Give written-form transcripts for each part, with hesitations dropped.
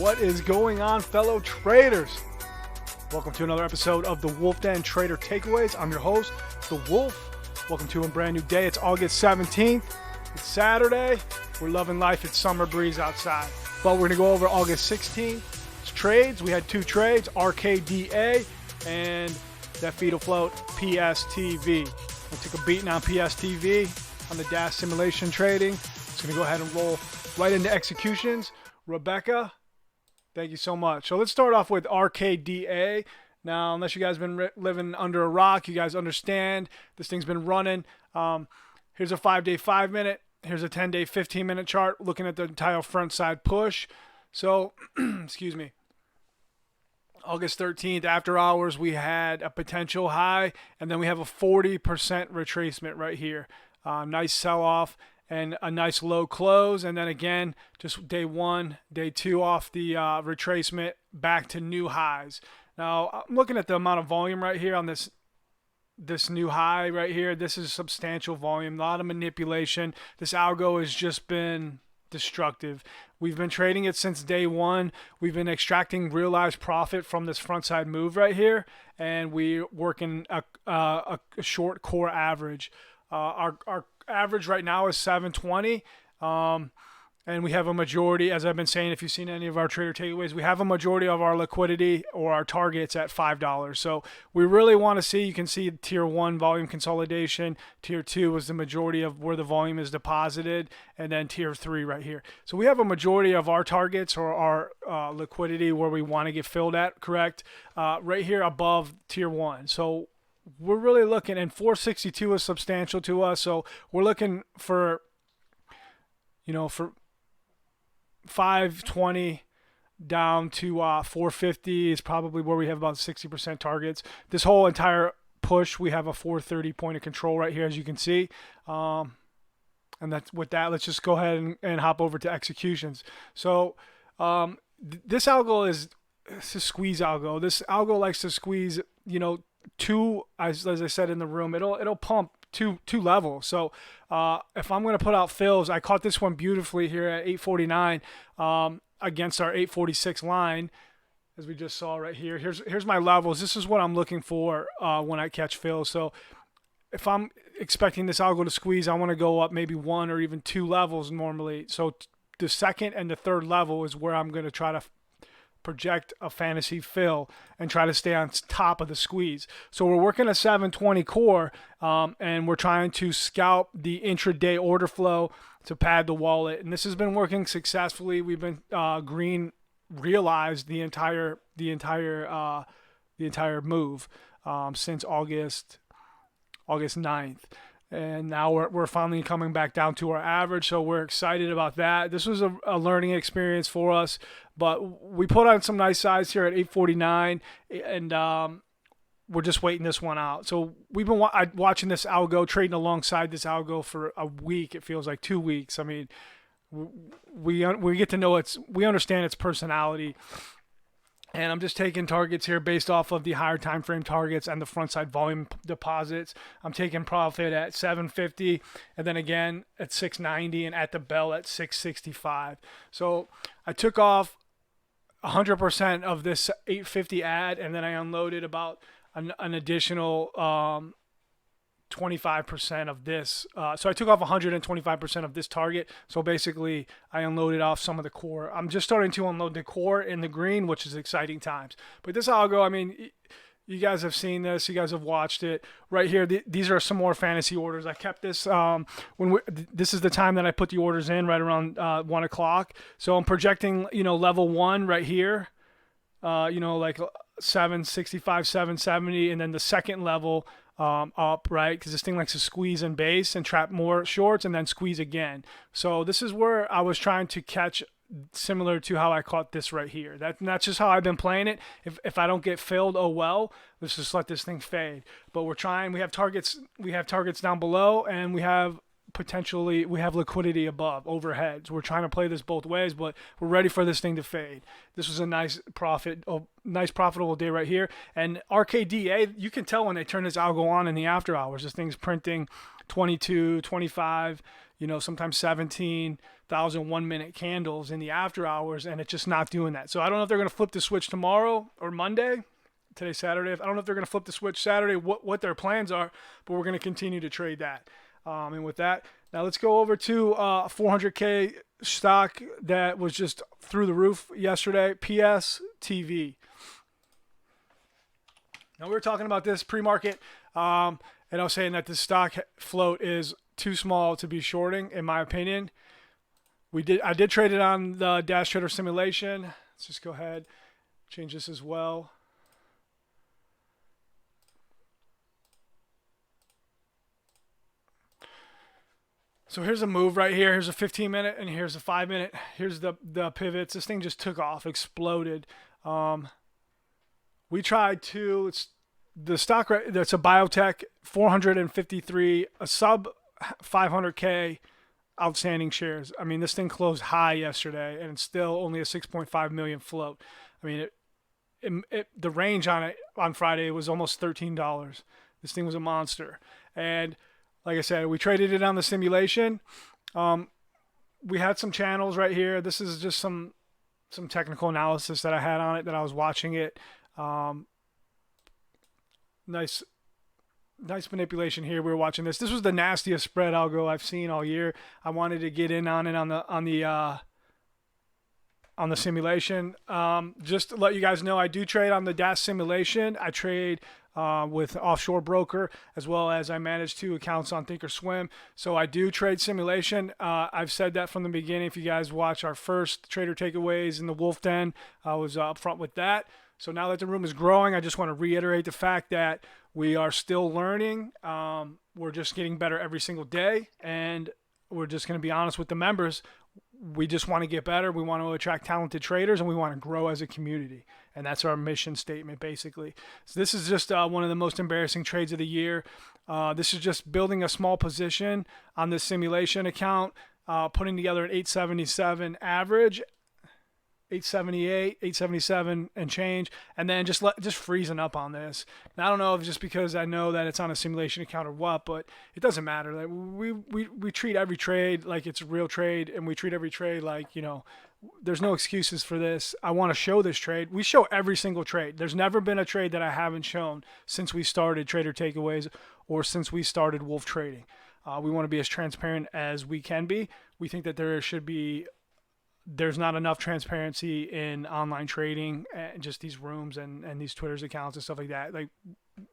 What is going on, fellow traders? Welcome to another episode of the Wolf Den Trader Takeaways. I'm your host, The Wolf. Welcome to a brand new day. It's August 17th. It's Saturday. We're loving life. It's summer breeze outside. But we're going to go over August 16th. It's trades. We had two trades, RKDA and that fetal float, PSTV. I took a beating on PSTV on the dash simulation trading. Just going to go ahead and roll right into executions. Rebecca, thank you so much. So let's start off with RKDA. Now, unless you guys have been living under a rock, you guys understand this thing's been running. Here's a 5-day 5-minute. Here's a 10-day 15-minute chart looking at the entire front side push. So, excuse me. August 13th, after hours, we had a potential high, and then we have a 40% retracement right here. Nice sell-off and a nice low close, and then again, just day one, day two off the retracement, back to new highs. Now, I'm looking at the amount of volume right here on this new high right here. This is substantial volume, a lot of manipulation. This algo has just been destructive. We've been trading it since day one. We've been extracting realized profit from this front side move right here, and we're working a short core average. Our average right now is 720, and we have a majority, as I've been saying, if you've seen any of our trader takeaways, we have a majority of our liquidity or our targets at $5. So we really want to see, you can see tier 1 volume consolidation, tier 2 was the majority of where the volume is deposited, and then tier 3 right here. So we have a majority of our targets or our liquidity where we want to get filled at, correct, right here above tier 1. So we're really looking, and 462 is substantial to us, so we're looking for, for 520 down to 450 is probably where we have about 60% targets. This whole entire push, we have a 430 point of control right here, as you can see. And that's with that, let's just go ahead and hop over to executions. So this algo it's a squeeze algo. This algo likes to squeeze, two, as I said in the room, it'll pump two levels. So if I'm going to put out fills, I caught this one beautifully here at 849 against our 846 line, as we just saw right here. Here's my levels. This is what I'm looking for when I catch fills. So if I'm expecting this algo to squeeze, I want to go up maybe one or even two levels normally. So the second and the third level is where I'm going to try to project a fantasy fill and try to stay on top of the squeeze. So we're working a 720 core, and we're trying to scalp the intraday order flow to pad the wallet, and this has been working successfully. We've been green realized the entire move since August 9th. And now we're finally coming back down to our average, so we're excited about that. This was a learning experience for us, but we put on some nice size here at 849, and we're just waiting this one out. So we've been watching this algo, trading alongside this algo for a week. It feels like 2 weeks. I mean, we get to know we understand its personality. And I'm just taking targets here based off of the higher time frame targets and the front side volume deposits. I'm taking profit at 750, and then again at 690, and at the bell at 665. So I took off 100% of this 850 ad, and then I unloaded about an additional 25% of this. So I took off 125% of this target. So basically I unloaded off some of the core. I'm just starting to unload the core in the green, which is exciting times. But this algo, I mean, you guys have seen this. You guys have watched it right here. These are some more fantasy orders. I kept this this is the time that I put the orders in, right around 1 o'clock. So I'm projecting, level 1 right here, like 765, 770, and then the second level up, right? Because this thing likes to squeeze and base and trap more shorts and then squeeze again. So this is where I was trying to catch, similar to how I caught this right here. That's just how I've been playing it. If I don't get filled, oh well, let's just let this thing fade. But we're trying. We have targets down below, and we have potentially we have liquidity above overhead. So we're trying to play this both ways, but we're ready for this thing to fade. This was a nice profitable day right here. And RKDA, you can tell when they turn this algo on in the after hours. This thing's printing 22, 25, sometimes 17,000 1-minute candles in the after hours, and it's just not doing that. So I don't know if they're going to flip the switch tomorrow or Monday. Today's Saturday. I don't know if they're going to flip the switch Saturday, what their plans are, but we're going to continue to trade that. And with that, now let's go over to 400K stock that was just through the roof yesterday, PSTV. Now we were talking about this pre-market, and I was saying that the stock float is too small to be shorting, in my opinion. I did trade it on the Dash Trader simulation. Let's just go ahead, change this as well. So here's a move right here. Here's a 15-minute, and here's a 5-minute. Here's the pivots. This thing just took off, exploded. We tried to. It's the stock. That's a biotech, 453, a sub 500K outstanding shares. I mean, this thing closed high yesterday, and it's still only a 6.5 million float. I mean, the range on it on Friday was almost $13. This thing was a monster, and like I said, we traded it on the simulation. We had some channels right here. This is just some technical analysis that I had on it that I was watching it. Nice manipulation here. We were watching this. This was the nastiest spread algo I've seen all year. I wanted to get in on it on the simulation. Just to let you guys know, I do trade on the Dash simulation. I trade with offshore broker, as well as I manage 2 accounts on Thinkorswim. So I do trade simulation. I've said that from the beginning. If you guys watch our first Trader Takeaways in the Wolf Den, I was upfront with that. So now that the room is growing, I just want to reiterate the fact that we are still learning. We're just getting better every single day, and we're just going to be honest with the members. We just want to get better. We want to attract talented traders, and we want to grow as a community. And that's our mission statement, basically. So this is just one of the most embarrassing trades of the year. This is just building a small position on this simulation account, putting together an 877 average, 878, 877 and change, and then just freezing up on this. Now, I don't know if it's just because I know that it's on a simulation account or what, but it doesn't matter. Like, we treat every trade like it's a real trade, and we treat every trade like, there's no excuses for this. I want to show this trade. We show every single trade. There's never been a trade that I haven't shown since we started Trader Takeaways or since we started Wolf Trading. We want to be as transparent as we can be. We think that there's not enough transparency in online trading and just these rooms and these Twitter's accounts and stuff like that. Like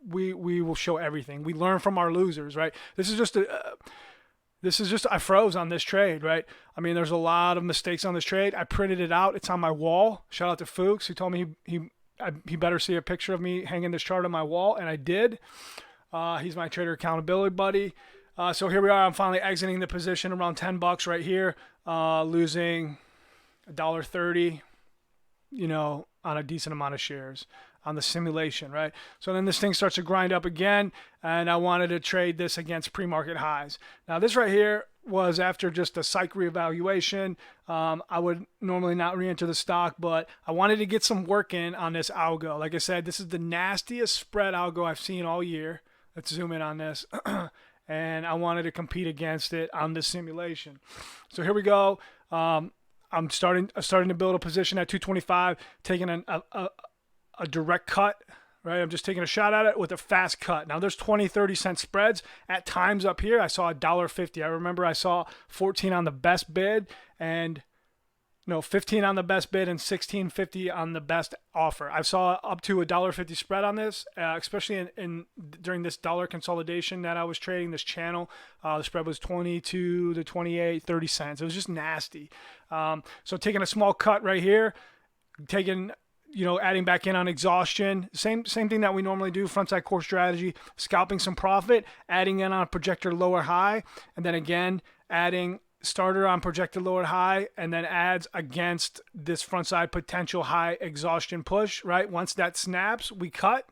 we will show everything. We learn from our losers, right? This is just I froze on this trade, right? I mean, there's a lot of mistakes on this trade. I printed it out. It's on my wall. Shout out to Fuchs, who told me he better see a picture of me hanging this chart on my wall, and I did. He's my trader accountability buddy. So here we are. I'm finally exiting the position around $10 right here, losing $1.30, on a decent amount of shares on the simulation, right? So then this thing starts to grind up again, and I wanted to trade this against pre-market highs. Now this right here was after just a psych reevaluation. I would normally not re-enter the stock, but I wanted to get some work in on this algo. Like I said, this is the nastiest spread algo I've seen all year. Let's zoom in on this. And I wanted to compete against it on this simulation. So here we go. I'm starting to build a position at 225, taking a direct cut, right? I'm just taking a shot at it with a fast cut. Now there's 20, 30 cent spreads. At times up here, I saw $1.50. I remember I saw 14 on the best bid and 15 on the best bid and $16.50 on the best offer. I saw up to $1.50 spread on this, especially during this dollar consolidation that I was trading this channel. The spread was 22 to 28, 30 cents. It was just nasty. So taking a small cut right here, adding back in on exhaustion, same thing that we normally do, frontside core strategy, scalping some profit, adding in on a projector lower high, and then again adding starter on projected lower high, and then adds against this front side potential high exhaustion push, right? Once that snaps, we cut.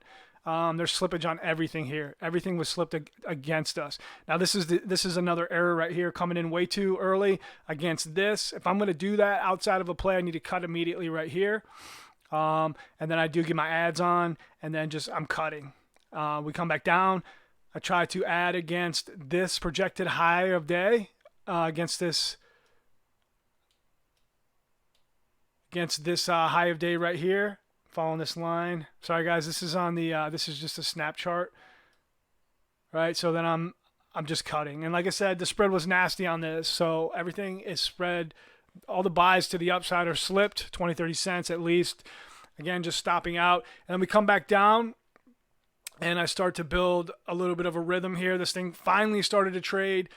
There's slippage on everything here. Everything was slipped against us. Now this is another error right here, coming in way too early against this. If I'm going to do that outside of a play, I need to cut immediately right here. And then I do get my ads on, and then I'm cutting. We come back down. I try to add against this projected high of day, against this high of day right here, following this line. Sorry guys, this is on the this is just a snap chart, right? So then I'm just cutting, and like I said, the spread was nasty on this, so everything is spread. All the buys to the upside are slipped 20-30 cents at least. Again, just stopping out, and then we come back down, and I start to build a little bit of a rhythm here. This thing finally started to trade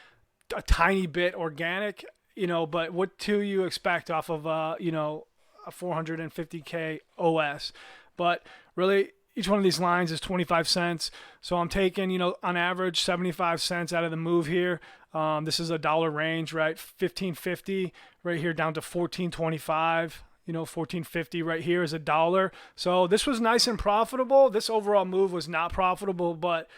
a tiny bit organic, but what do you expect off of a 450K OS? But really, each one of these lines is 25 cents. So I'm taking, on average, 75 cents out of the move here. This is a dollar range, right? 15.50 right here down to 14.25. 14.50 right here is $1. So this was nice and profitable. This overall move was not profitable, but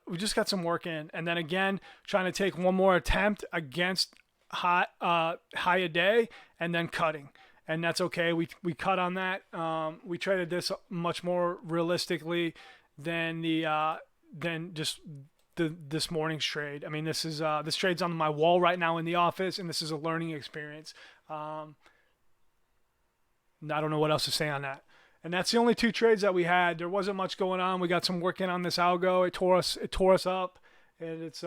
we just got some work in. And then again, trying to take one more attempt against high a day, and then cutting. And that's okay. We cut on that. We traded this much more realistically than this morning's trade. I mean, this trade's on my wall right now in the office, and this is a learning experience. I don't know what else to say on that. And that's the only two trades that we had. There wasn't much going on. We got some work in on this algo. It tore us up, and it's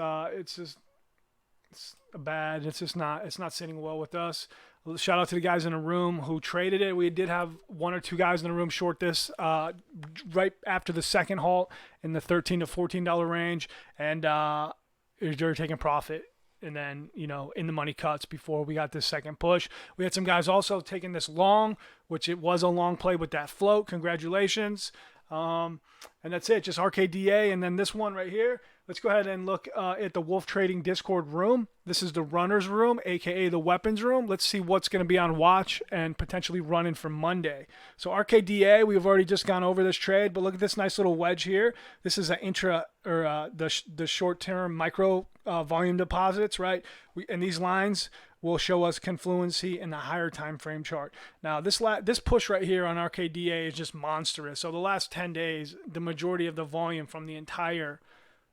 bad. It's not sitting well with us. Shout out to the guys in the room who traded it. We did have one or two guys in the room short this right after the second halt in the $13 to $14 range, and they're taking profit. And then, in the money cuts before we got this second push. We had some guys also taking this long, which it was a long play with that float. Congratulations. And that's it, just RKDA. And then this one right here, let's go ahead and look at the Wolf Trading Discord room. This is the runner's room, aka the weapons room. Let's see what's going to be on watch and potentially running for Monday. So RKDA, we've already just gone over this trade, but look at this nice little wedge here. This is an the short-term micro volume deposits, right? And these lines will show us confluency in the higher time frame chart. Now this push right here on RKDA is just monstrous. So the last 10 days, the majority of the volume from the entire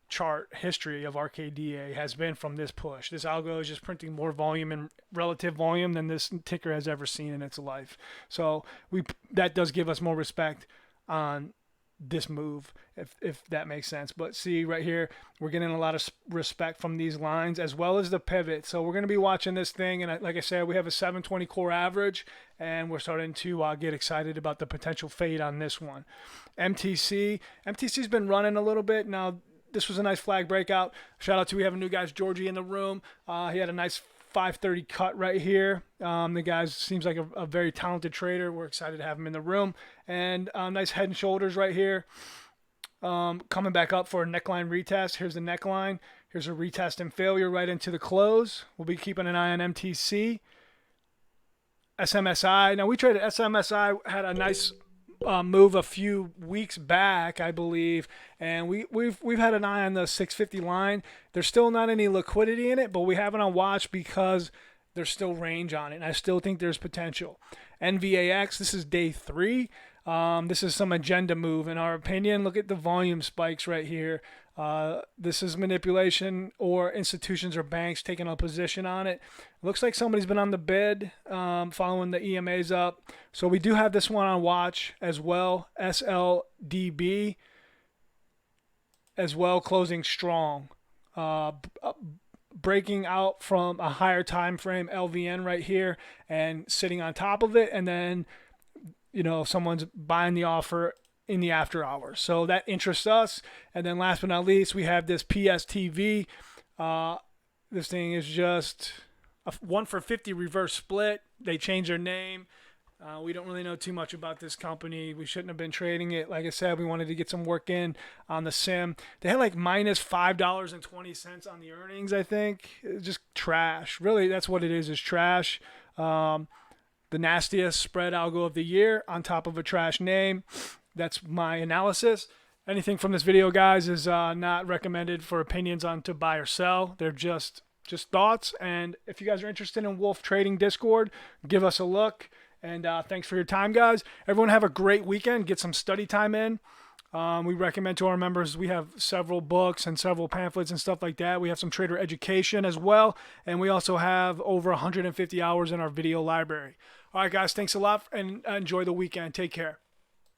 chart history of RKDA has been from this push. This algo is just printing more volume and relative volume than this ticker has ever seen in its life. So that does give us more respect on this move, if that makes sense. But see right here, we're getting a lot of respect from these lines as well as the pivot. So we're going to be watching this thing, and like I said, we have a 720 core average, and we're starting to get excited about the potential fade on this one. MTC's been running a little bit now. This was a nice flag breakout. Shout out to, we have a new guy, Georgie, in the room. He had a nice 530 cut right here. The guy seems like a very talented trader. We're excited to have him in the room. And nice head and shoulders right here. Coming back up for a neckline retest. Here's the neckline. Here's a retest and failure right into the close. We'll be keeping an eye on MTC. SMSI. Now we traded SMSI, had a nice move a few weeks back, I believe, and we've had an eye on the 650 line. There's still not any liquidity in it, but we have it on watch because there's still range on it, and I still think there's potential. NVAX, this is day 3. This is some agenda move in our opinion. Look at the volume spikes right here. This is manipulation, or institutions or banks taking a position on it. Looks like somebody's been on the bid, following the EMAs up. So we do have this one on watch as well. SLDB as well, closing strong. Breaking out from a higher time frame LVN right here and sitting on top of it, and then someone's buying the offer in the after hours. So that interests us. And then last but not least, we have this PSTV. This thing is just a 1-for-50 reverse split. They changed their name. We don't really know too much about this company. We shouldn't have been trading it. Like I said, we wanted to get some work in on the sim. They had like minus $5.20 on the earnings, I think. It's just trash. Really, that's what it is trash. The nastiest spread algo of the year on top of a trash name. That's my analysis. Anything from this video, guys, is not recommended for opinions on to buy or sell. They're just thoughts. And if you guys are interested in Wolf Trading Discord, give us a look. And thanks for your time, guys. Everyone have a great weekend. Get some study time in. We recommend to our members, we have several books and several pamphlets and stuff like that. We have some trader education as well. And we also have over 150 hours in our video library. All right, guys, thanks a lot and enjoy the weekend. Take care.